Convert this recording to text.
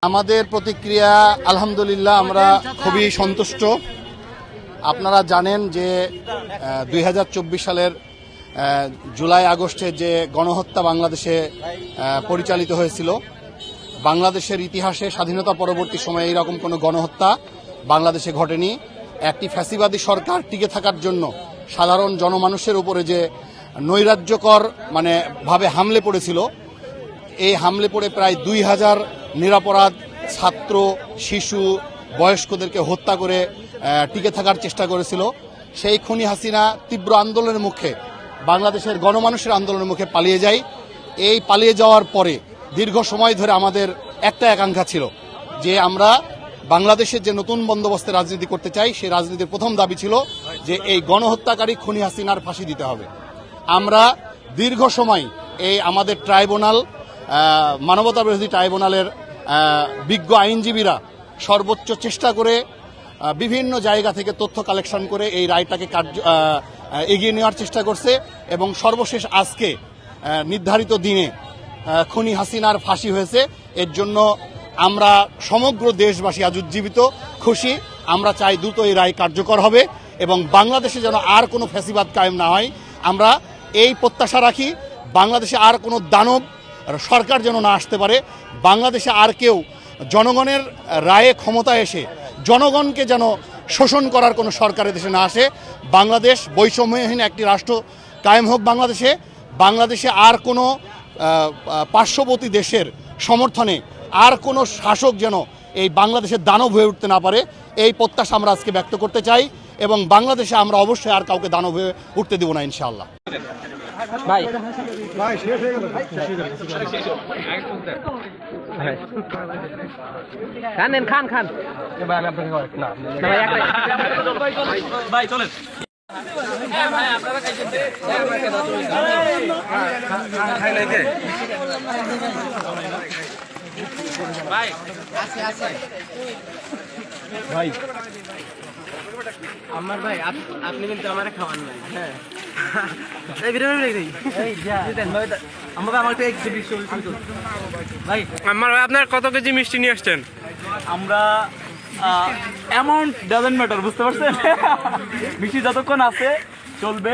আমাদের প্রতিক্রিয়া আলহামদুলিল্লাহ আমরা খুবই সন্তুষ্ট। আপনারা জানেন যে 2024 সালের জুলাই আগস্টে যে গণহত্যা বাংলাদেশে পরিচালিত হয়েছিল, বাংলাদেশের ইতিহাসে স্বাধীনতা পরবর্তী সময়ে এইরকম কোনো গণহত্যা বাংলাদেশে ঘটেনি। একটি ফ্যাসিবাদী সরকার টিকে থাকার জন্য সাধারণ জনমানুষের উপরে যে নৈরাজ্যকর ভাবে হামলে পড়েছিল, এই হামলে পড়ে প্রায় 2000 নিরপরাধ ছাত্র, শিশু, বয়স্কদেরকে হত্যা করে টিকে থাকার চেষ্টা করেছিল। সেই খুনি হাসিনা তীব্র আন্দোলনের মুখে, বাংলাদেশের গণমানুষের আন্দোলনের মুখে পালিয়ে যায়। এই পালিয়ে যাওয়ার পরে দীর্ঘ সময় ধরে আমাদের একটা আকাঙ্ক্ষা ছিল যে আমরা বাংলাদেশের যে নতুন বন্দোবস্তে রাজনীতি করতে চাই, সেই রাজনীতির প্রথম দাবি ছিল যে এই গণহত্যাকারী খুনি হাসিনার ফাঁসি দিতে হবে। আমরা দীর্ঘ সময় এই আমাদের ট্রাইব্যুনাল, মানবতা বিরোধী ট্রাইব্যুনালের বিজ্ঞ আইনজীবীরা সর্বোচ্চ চেষ্টা করে বিভিন্ন জায়গা থেকে তথ্য কালেকশন করে এই রায়টাকে এগিয়ে নেওয়ার চেষ্টা করছে এবং সর্বশেষ আজকে নির্ধারিত দিনে খুনি হাসিনার ফাঁসি হয়েছে। এর জন্য আমরা সমগ্র দেশবাসী আজ উজ্জীবিত, খুশি। আমরা চাই দ্রুত এই রায় কার্যকর হবে এবং বাংলাদেশে যেন আর কোনো ফ্যাসিবাদ কায়েম না হয়। আমরা এই প্রত্যাশা রাখি বাংলাদেশে আর কোনো দানব সরকার যেন না আসতে পারে। বাংলাদেশে আর কেউ জনগণের রায়ে ক্ষমতায় এসে জনগণকে যেন শোষণ করার কোনো সরকারের দেশে না আসে। বাংলাদেশ বৈষম্যহীন একটি রাষ্ট্র কায়েম হোক। বাংলাদেশে আর কোনো পার্শ্ববর্তী দেশের সমর্থনে আর কোনো শাসক যেন এই বাংলাদেশের দানব হয়ে উঠতে না পারে, এই প্রত্যাশা আমরা আজকে ব্যক্ত করতে চাই এবং বাংলাদেশে আমরা অবশ্যই আর কাউকে দানব হয়ে উঠতে দেব না, ইনশাআল্লাহ। ভাই শেষ হয়ে গেল। খান ভাই চলেন। ভাই আমার ভাই আপনি কিন্তু আমার খাওয়ান নাই। হ্যাঁ আপনার কত কেজি মিষ্টি নিয়ে আসছেন? আমরা অ্যামাউন্ট ডাজন্ট ম্যাটার, বুঝতে পারছেন? মিষ্টি যতক্ষণ আছে চলবে।